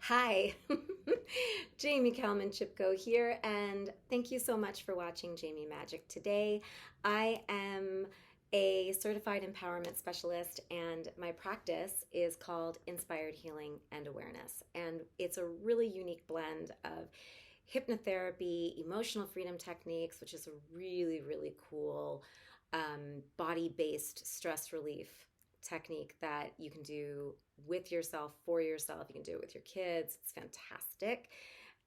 Hi, Jaime Kalman Chipko here, and thank you so much for watching Jaime Magic today. I am a certified empowerment specialist, and my practice is called Inspired Healing and Awareness. And it's a really unique blend of hypnotherapy, emotional freedom techniques, which is a really cool body based stress relief technique that you can do with yourself, for yourself. You can do it with your kids. It's fantastic.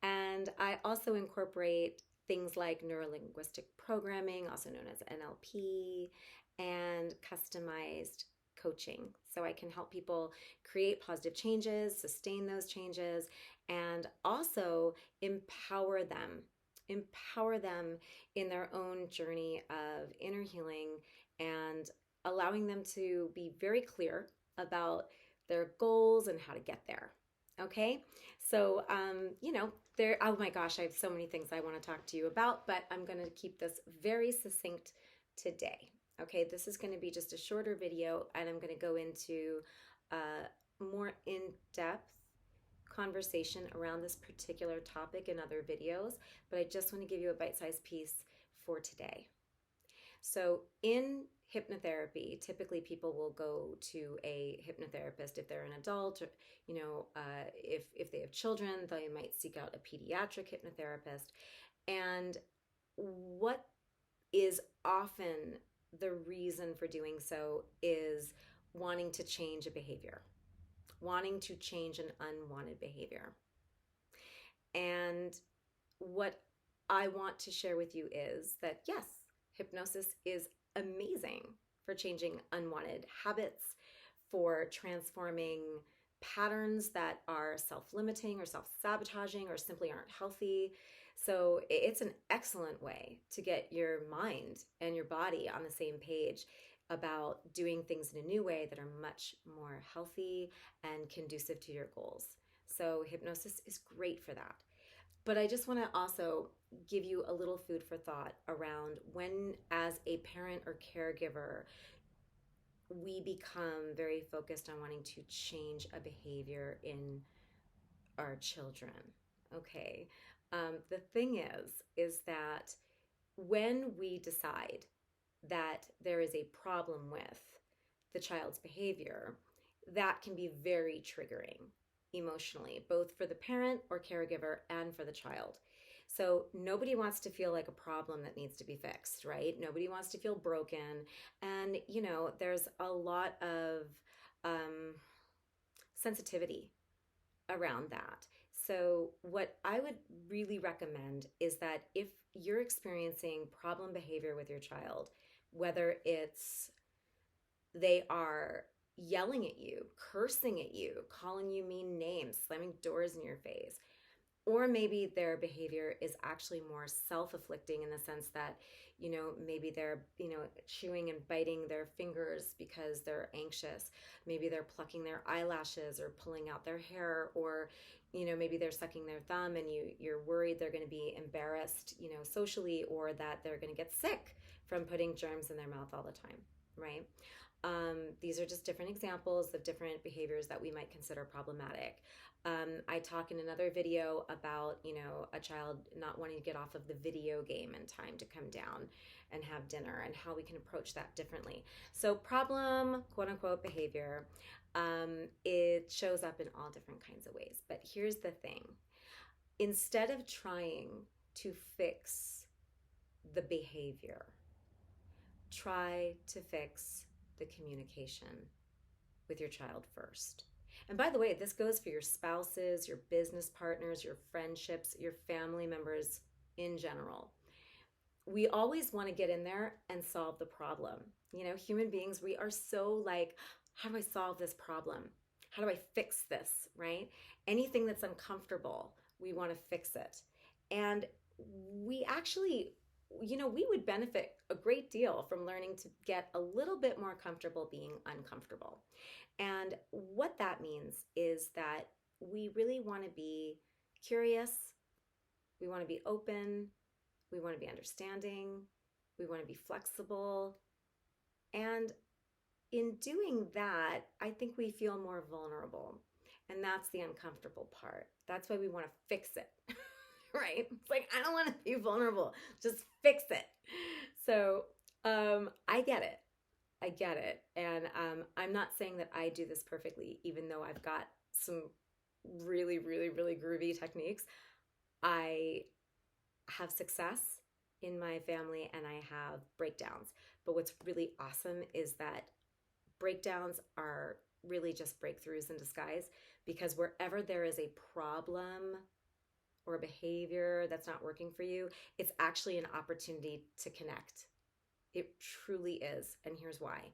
And I also incorporate things like neurolinguistic programming, also known as NLP, and customized coaching. So I can help people create positive changes, sustain those changes, and also empower them in their own journey of inner healing and allowing them to be very clear about their goals and how to get there. Okay, so oh my gosh, I have so many things I want to talk to you about, but I'm going to keep this very succinct today. Okay, this is going to be just a shorter video, and I'm going to go into a more in-depth conversation around this particular topic in other videos, but I just want to give you a bite-sized piece for today. So in hypnotherapy, typically people will go to a hypnotherapist if they're an adult, or, if they have children, they might seek out a pediatric hypnotherapist. And what is often the reason for doing so is wanting to change a behavior, wanting to change an unwanted behavior. And what I want to share with you is that yes, hypnosis is amazing for changing unwanted habits, for transforming patterns that are self-limiting or self-sabotaging or simply aren't healthy. So it's an excellent way to get your mind and your body on the same page about doing things in a new way that are much more healthy and conducive to your goals. So hypnosis is great for that. But I just want to also give you a little food for thought around when, as a parent or caregiver, we become very focused on wanting to change a behavior in our children. Okay. The thing is that when we decide that there is a problem with the child's behavior, that can be very triggering emotionally, both for the parent or caregiver and for the child. So nobody wants to feel like a problem that needs to be fixed, right? Nobody wants to feel broken. And, there's a lot of sensitivity around that. So, what I would really recommend is that if you're experiencing problem behavior with your child, whether it's they are yelling at you, cursing at you, calling you mean names, slamming doors in your face, or maybe their behavior is actually more self-afflicting in the sense that, maybe they're, chewing and biting their fingers because they're anxious. Maybe they're plucking their eyelashes or pulling out their hair, or, maybe they're sucking their thumb and you're worried they're going to be embarrassed, socially, or that they're going to get sick from putting germs in their mouth all the time, right? These are just different examples of different behaviors that we might consider problematic. I talk in another video about, a child not wanting to get off of the video game in time to come down and have dinner, and how we can approach that differently. So problem, quote unquote, behavior, it shows up in all different kinds of ways. But here's the thing. Instead of trying to fix the behavior, try to fix the communication with your child first. And by the way, this goes for your spouses, your business partners, your friendships, your family members in general. We always want to get in there and solve the problem. Human beings, we are so like, how do I solve this problem? How do I fix this, right? Anything that's uncomfortable, we want to fix it. And we actually, we would benefit a great deal from learning to get a little bit more comfortable being uncomfortable. And what that means is that we really want to be curious, we want to be open, we want to be understanding, we want to be flexible. And in doing that, I think we feel more vulnerable. And that's the uncomfortable part. That's why we want to fix it, right? It's like, I don't want to be vulnerable. Just fix it. So I get it. I get it. And I'm not saying that I do this perfectly, even though I've got some really, really, really groovy techniques. I have success in my family and I have breakdowns. But what's really awesome is that breakdowns are really just breakthroughs in disguise, because wherever there is a problem or a behavior that's not working for you, it's actually an opportunity to connect. It truly is. And here's why.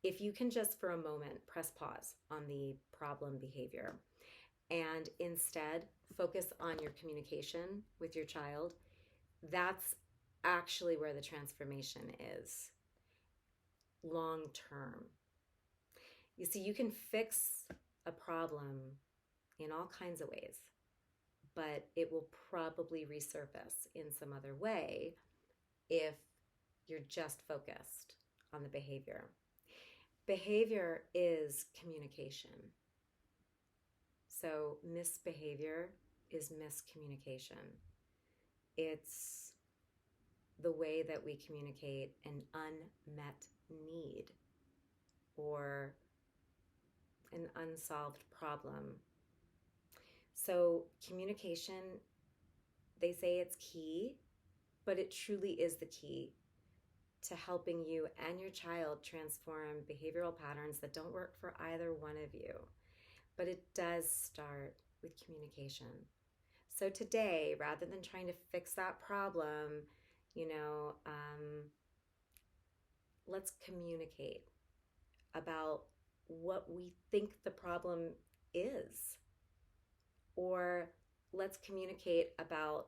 If you can just for a moment press pause on the problem behavior and instead focus on your communication with your child, that's actually where the transformation is long term. You see, you can fix a problem in all kinds of ways, but it will probably resurface in some other way if you're just focused on the behavior. Behavior is communication. So misbehavior is miscommunication. It's the way that we communicate an unmet need or an unsolved problem. So communication, they say it's key, but it truly is the key to helping you and your child transform behavioral patterns that don't work for either one of you. But it does start with communication. So today, rather than trying to fix that problem, let's communicate about what we think the problem is. Or let's communicate about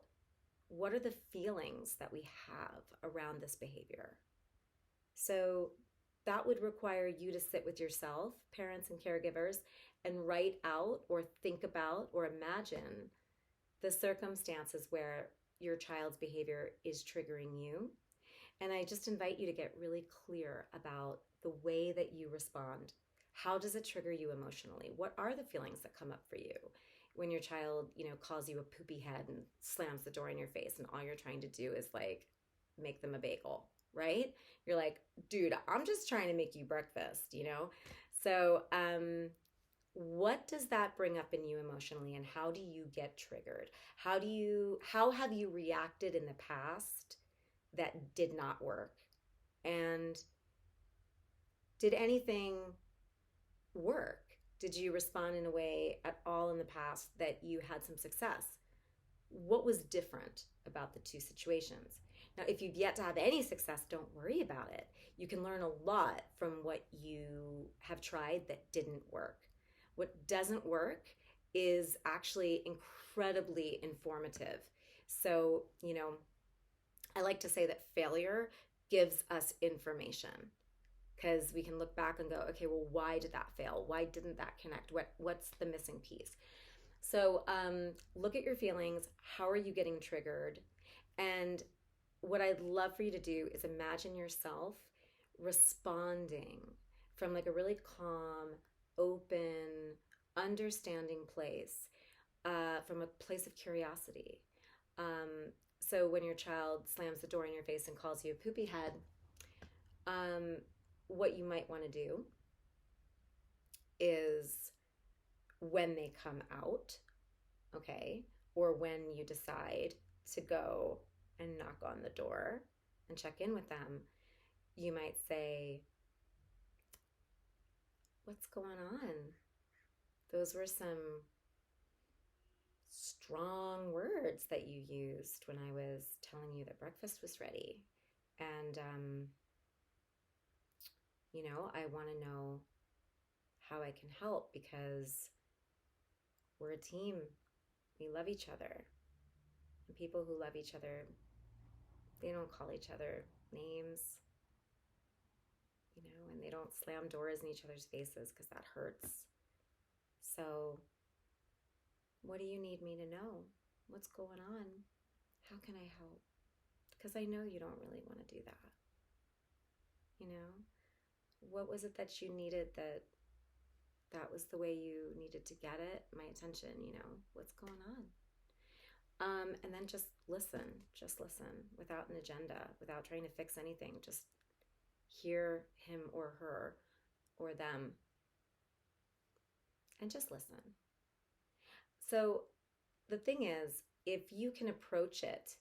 what are the feelings that we have around this behavior. So that would require you to sit with yourself, parents and caregivers, and write out or think about or imagine the circumstances where your child's behavior is triggering you. And I just invite you to get really clear about the way that you respond. How does it trigger you emotionally? What are the feelings that come up for you when your child, calls you a poopy head and slams the door in your face and all you're trying to do is like make them a bagel, right? You're like, dude, I'm just trying to make you breakfast, So what does that bring up in you emotionally, and how do you get triggered? How have you reacted in the past that did not work? And did anything work? Did you respond in a way at all in the past that you had some success? What was different about the two situations? Now, if you've yet to have any success, don't worry about it. You can learn a lot from what you have tried that didn't work. What doesn't work is actually incredibly informative. So, I like to say that failure gives us information, because we can look back and go, okay, well, why did that fail? Why didn't that connect? What's the missing piece? So look at your feelings. How are you getting triggered? And what I'd love for you to do is imagine yourself responding from like a really calm, open, understanding place, from a place of curiosity. So when your child slams the door in your face and calls you a poopy head, what you might want to do is, when they come out, okay, or when you decide to go and knock on the door and check in with them, you might say, what's going on? Those were some strong words that you used when I was telling you that breakfast was ready. And, I want to know how I can help, because we're a team. We love each other. And people who love each other, they don't call each other names, and they don't slam doors in each other's faces, because that hurts. So what do you need me to know? What's going on? How can I help? Because I know you don't really want to do that. What was it that you needed that that was the way you needed to get it, my attention, what's going on? And then just listen without an agenda, without trying to fix anything. Just hear him or her or them and just listen. So the thing is, if you can approach it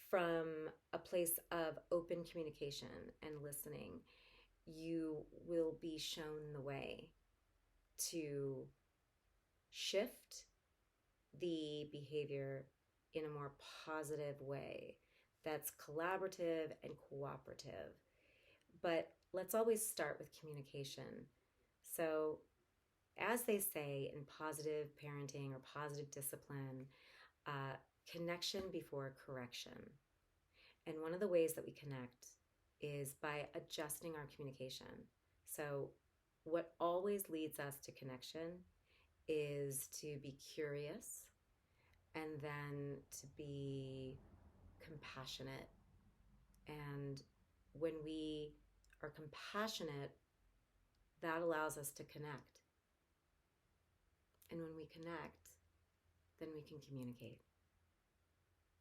from a place of open communication and listening, you will be shown the way to shift the behavior in a more positive way that's collaborative and cooperative. But let's always start with communication. So, as they say in positive parenting or positive discipline, connection before correction. And one of the ways that we connect is by adjusting our communication. So, what always leads us to connection is to be curious and then to be compassionate. And when we are compassionate, that allows us to connect. And when we connect, then we can communicate.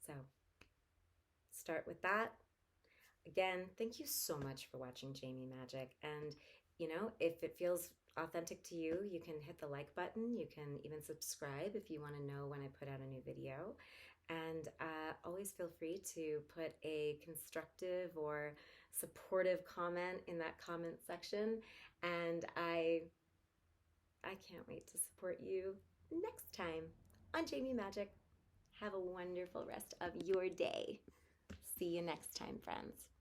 So, start with that. Again, thank you so much for watching Jaime Magic. And, if it feels authentic to you, you can hit the like button. You can even subscribe if you want to know when I put out a new video. And always feel free to put a constructive or supportive comment in that comment section. And I can't wait to support you next time on Jaime Magic. Have a wonderful rest of your day. See you next time, friends.